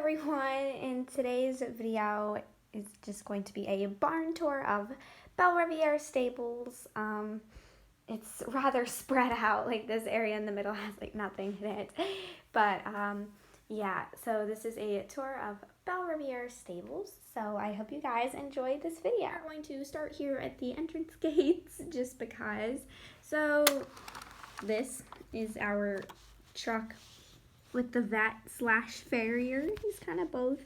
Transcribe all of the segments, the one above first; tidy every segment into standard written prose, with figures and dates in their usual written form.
everyone. In today's video is just going to be a barn tour of Belle Riviere stables. It's rather spread out, like this area in the middle has like nothing in it. But yeah, so this is a tour of Belle Riviere stables. So I hope you guys enjoyed this video. We're going to start here at the entrance gates just because. So this is our truck with the vet / farrier. He's kind of both.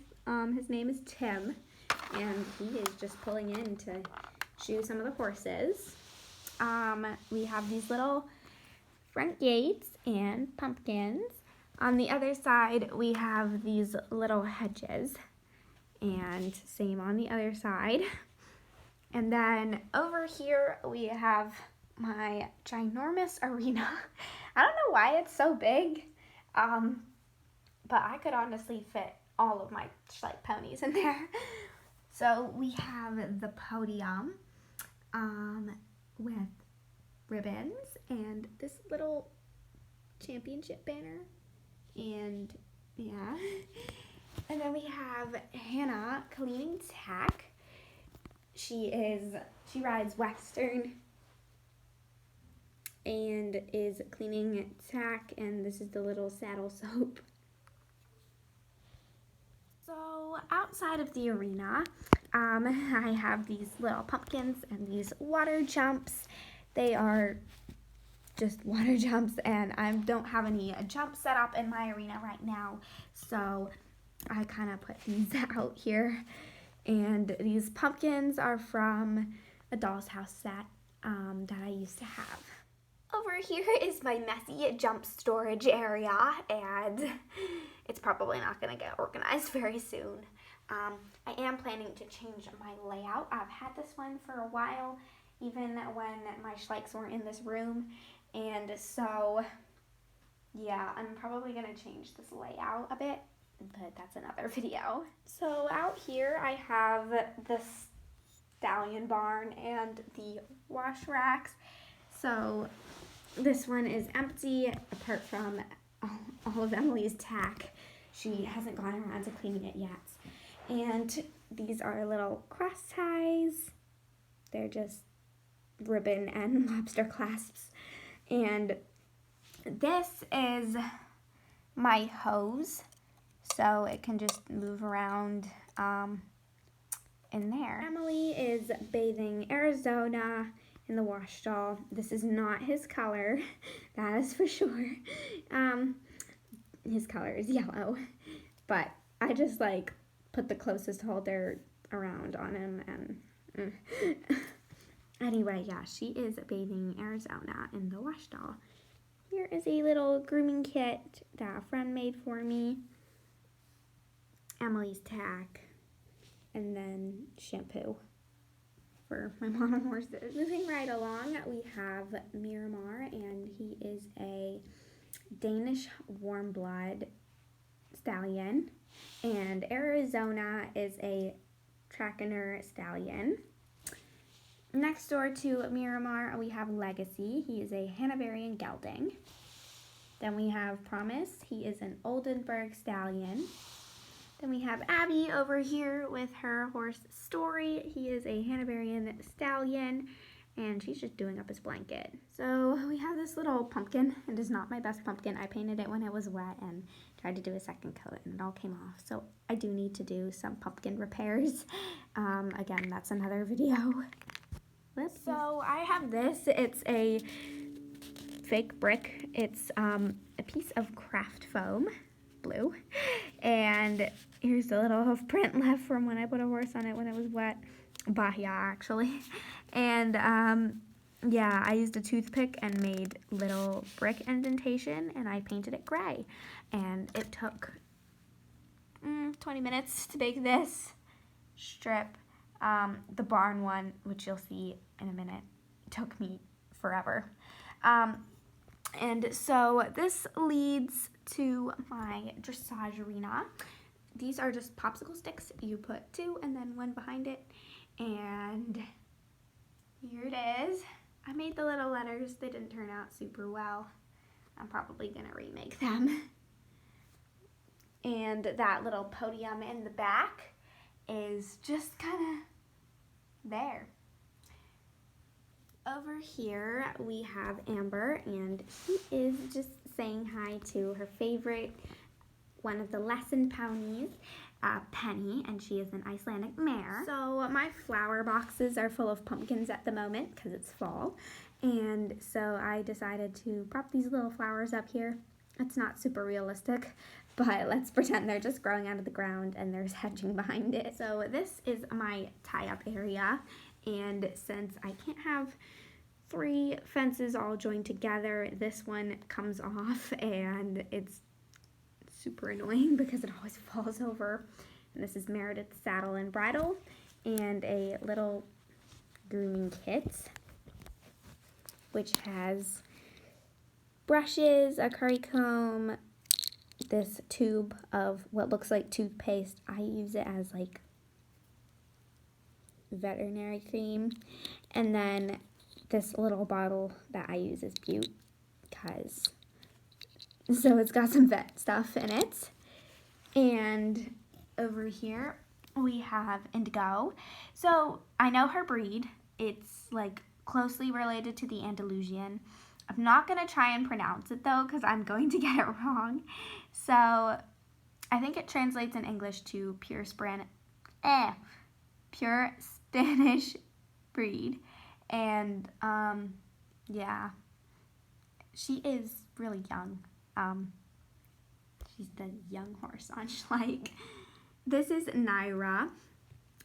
His name is Tim, and he is just pulling in to shoe some of the horses. We have these little front gates and pumpkins. On the other side, we have these little hedges, and same on the other side. And then over here, we have my ginormous arena. I don't know why it's so big. But I could honestly fit all of my ponies in there. So we have the podium with ribbons and this little championship banner, and yeah. And then we have Hannah cleaning tack. She rides Western and is cleaning tack, and this is the little saddle soap. So outside of the arena, I have these little pumpkins and these water jumps. They are just water jumps, and I don't have any jumps set up in my arena right now, so I kind of put these out here. And these pumpkins are from a doll's house set that I used to have. Over here is my messy jump storage area, and it's probably not going to get organized very soon. I am planning to change my layout. I've had this one for a while, even when my schlikes weren't in this room, and so yeah, I'm probably going to change this layout a bit, but that's another video. So out here I have the stallion barn and the wash racks. So this one is empty apart from all of Emily's tack. She hasn't gone around to cleaning it yet. And these are little cross ties. They're just ribbon and lobster clasps. And this is my hose, so it can just move around in there. Emily is bathing Arizona in the wash stall. This is not his color, that is for sure. His color is yellow, but I just put the closest holder around on him, and anyway, yeah, she is bathing Arizona in the wash stall. Here is a little grooming kit that a friend made for me, Emily's tack, and then shampoo for my mom and horses. Moving right along, we have Miramar, and he is a Danish warm blood stallion, and Arizona is a Trachiner stallion. Next door to Miramar, we have Legacy. He is a Hanoverian gelding. Then we have Promise. He is an Oldenburg stallion. Then we have Abby over here with her horse Story. He is a Hanoverian stallion, and she's just doing up his blanket. So we have this little pumpkin. It is not my best pumpkin. I painted it when it was wet and tried to do a second coat, and it all came off. So I do need to do some pumpkin repairs. Again, that's another video. So I have this. It's a fake brick. It's a piece of craft foam, blue, and here's a little hoof print left from when I put a horse on it when it was wet. Bahia, actually. And yeah, I used a toothpick and made little brick indentation, and I painted it gray, and it took 20 minutes to bake this strip. The barn one, which you'll see in a minute, took me forever. And so this leads to my dressage arena. These are just popsicle sticks. You put two and then one behind it, and here it is. I made the little letters. They didn't turn out super well. I'm probably gonna remake them. And that little podium in the back is just kind of there. Over here we have Amber, and she is just saying hi to her favorite, one of the lesson ponies, Penny, and she is an Icelandic mare. So my flower boxes are full of pumpkins at the moment because it's fall, and so I decided to prop these little flowers up here. It's not super realistic, but let's pretend they're just growing out of the ground and there's hedging behind it. So this is my tie-up area, and since I can't have 3 fences all joined together, this one comes off, and it's super annoying because it always falls over. And this is Meredith's saddle and bridle, and a little grooming kit, which has brushes, a curry comb, this tube of what looks like toothpaste. I use it as like veterinary cream, and then this little bottle that I use as Butte, because so it's got some vet stuff in it. And over here we have Indigo. So I know her breed. It's like closely related to the Andalusian. I'm not going to try and pronounce it though, because I'm going to get it wrong. So I think it translates in English to pure Spanish breed. And yeah, she is really young. She's the young horse on Schleich. This is Naira.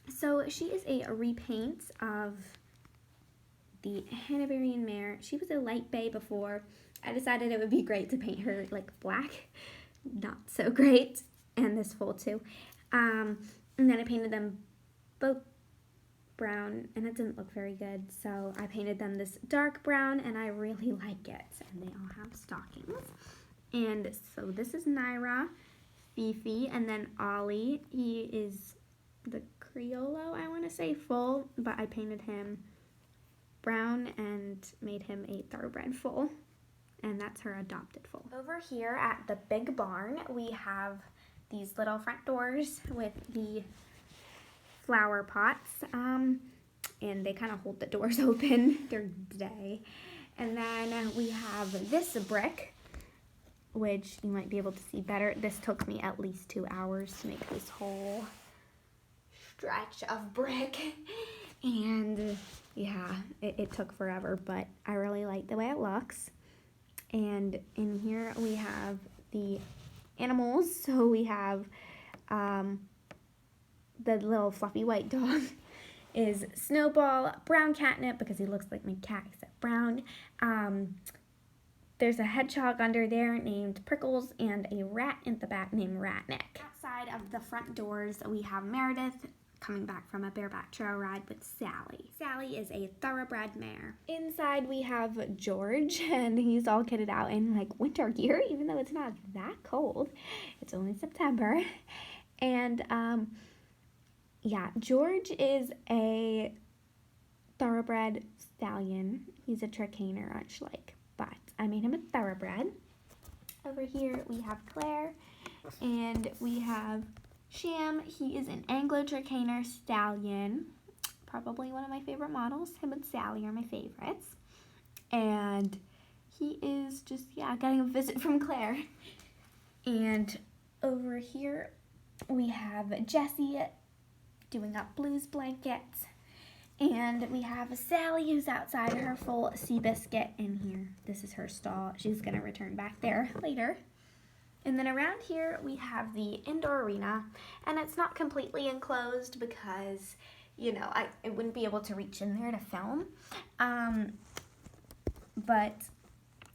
So she is a repaint of the Hanoverian mare. She was a light bay before. I decided it would be great to paint her like black. Not so great. And this foal too. And then I painted them both brown, and it didn't look very good, so I painted them this dark brown, and I really like it. And they all have stockings. And so this is Naira, Fifi, and then Ollie. He is the Criollo, I want to say, full, but I painted him brown and made him a thoroughbred full, and that's her adopted full. Over here at the big barn, we have these little front doors with the flower pots, and they kind of hold the doors open during the day. And then we have this brick, which you might be able to see better. This took me at least 2 hours to make this whole stretch of brick. And yeah, it took forever, but I really like the way it looks. And in here we have the animals. So we have the little fluffy white dog is Snowball, brown catnip because he looks like my cat except brown. There's a hedgehog under there named Prickles, and a rat in the back named Ratneck. Outside of the front doors, we have Meredith coming back from a bareback trail ride with Sally. Sally is a thoroughbred mare. Inside we have George, and he's all kitted out in like winter gear, even though it's not that cold. It's only September. And yeah, George is a thoroughbred stallion. He's a Trakehner on Schleich, but I made him a thoroughbred. Over here we have Claire, and we have Sham. He is an Anglo-Trakehner stallion, probably one of my favorite models. Him and Sally are my favorites. And he is just, yeah, getting a visit from Claire. And over here we have Jessie doing up Blue's blankets. And we have Sally, who's outside her full Seabiscuit in here. This is her stall. She's going to return back there later. And then around here, we have the indoor arena. And it's not completely enclosed because, you know, I wouldn't be able to reach in there to film. But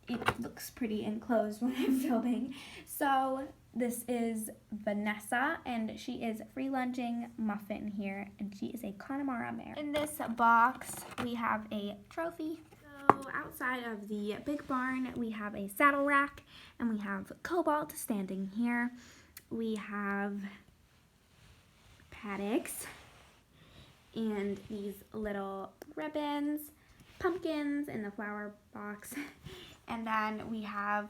it looks pretty enclosed when I'm filming. So this is Vanessa, and she is free lunging Muffin here, and she is a Connemara mare. In this box, we have a trophy. So outside of the big barn, we have a saddle rack, and we have Cobalt standing here. We have paddocks, and these little ribbons, pumpkins in the flower box, and then we have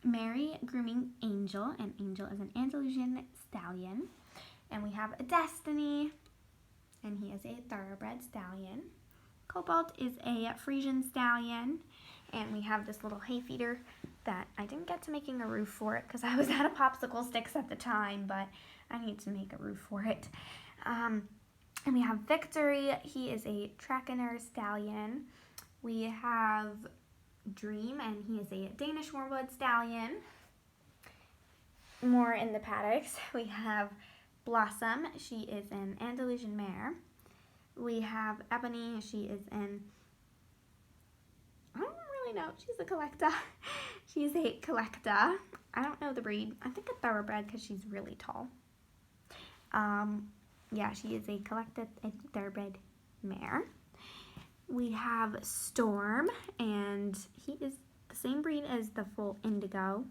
Mary grooming Angel, and Angel is an Andalusian stallion. And we have a Destiny, and he is a thoroughbred stallion. Cobalt is a Frisian stallion, and we have this little hay feeder that I didn't get to making a roof for it because I was out of popsicle sticks at the time, but I need to make a roof for it. And we have Victory. He is a Trakehner stallion. We have Dream, and he is a Danish warmwood stallion. More in the paddocks. We have Blossom. She is an Andalusian mare. We have Ebony. She is an, I don't really know. She's a collector. She's a collector. I don't know the breed. I think a thoroughbred because she's really tall. Yeah, she is a collected thoroughbred mare. We have Storm, and he is the same breed as the full Indigo.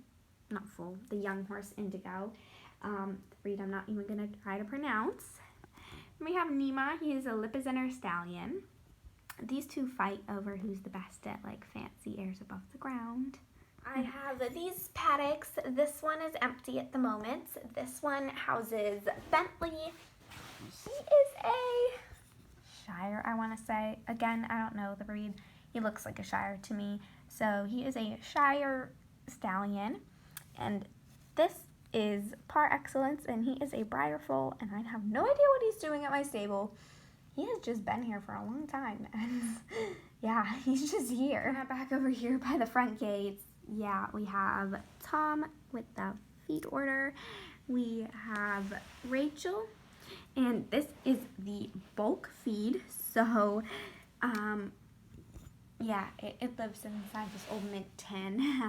Not full, the young horse Indigo. The breed I'm not even going to try to pronounce. We have Nima. He is a Lipizzaner stallion. These two fight over who's the best at like fancy airs above the ground. I have these paddocks. This one is empty at the moment. This one houses Bentley. He is a Shire, I want to say. Again, I don't know the breed. He looks like a Shire to me. So he is a Shire stallion. And this is par excellence, and he is a Briar Foal, and I have no idea what he's doing at my stable. He has just been here for a long time, and yeah, he's just here. Back over here by the front gates, yeah, we have Tom with the feed order. We have Rachel, and this is the bulk feed, so yeah, it lives inside this old mint tin.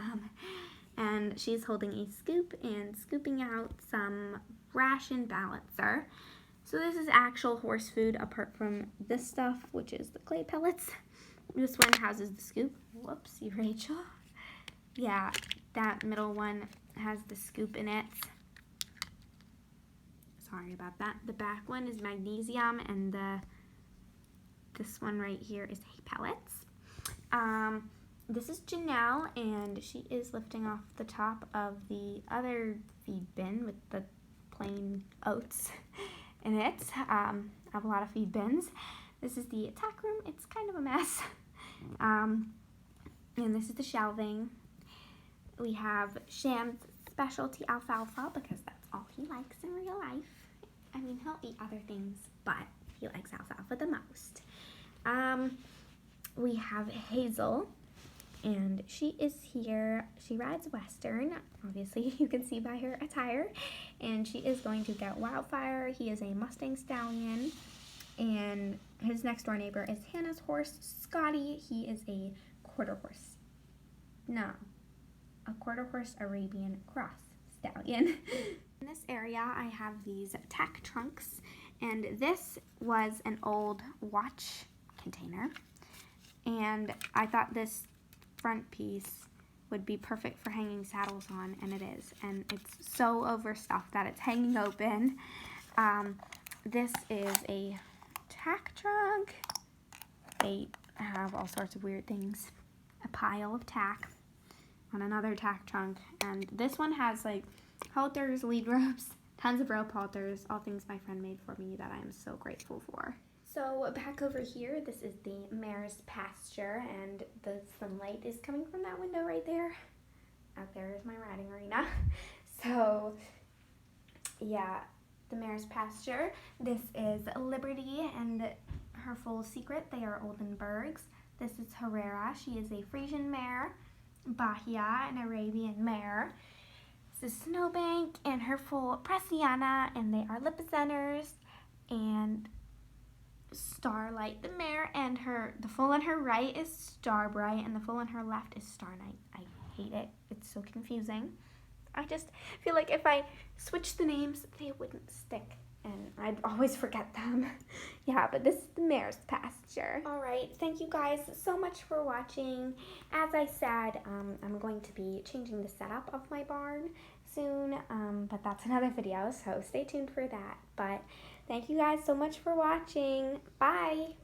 And she's holding a scoop and scooping out some ration balancer. So this is actual horse food apart from this stuff, which is the clay pellets. This one houses the scoop. Whoopsie, Rachel. Yeah, that middle one has the scoop in it. Sorry about that. The back one is magnesium, and this one right here is hay pellets. This is Janelle, and she is lifting off the top of the other feed bin with the plain oats in it. I have a lot of feed bins. This is the attack room. It's kind of a mess. And this is the shelving. We have Sham's specialty alfalfa because that's all he likes in real life. I mean, he'll eat other things, but he likes alfalfa the most. We have Hazel. And she is here. She rides Western, obviously you can see by her attire, and she is going to get Wildfire. He is a Mustang stallion, and his next door neighbor is Hannah's horse, Scotty. He is a quarter horse Arabian cross stallion. In this area, I have these tack trunks, and this was an old watch container, and I thought this front piece would be perfect for hanging saddles on, and it is, and it's so overstuffed that it's hanging open. This is a tack trunk. They have all sorts of weird things. A pile of tack on another tack trunk, and this one has like halters, lead ropes, tons of rope halters, all things my friend made for me that I am so grateful for. So back over here, this is the mare's pasture, and the sunlight is coming from that window right there. Out there is my riding arena. So yeah, the mare's pasture. This is Liberty and her full secret. They are Oldenburgs. This is Herrera. She is a Frisian mare. Bahia, an Arabian mare. This is Snowbank and her full Pressiana, and they are Lipizzenners. And Starlight the mare, and the foal on her right is Starbright, and the foal on her left is Starnight. I hate it. It's so confusing. I just feel like if I switched the names, they wouldn't stick, and I'd always forget them. Yeah, but this is the mare's pasture. All right, thank you guys so much for watching. As I said, I'm going to be changing the setup of my barn soon, but that's another video, so stay tuned for that. But thank you guys so much for watching. Bye!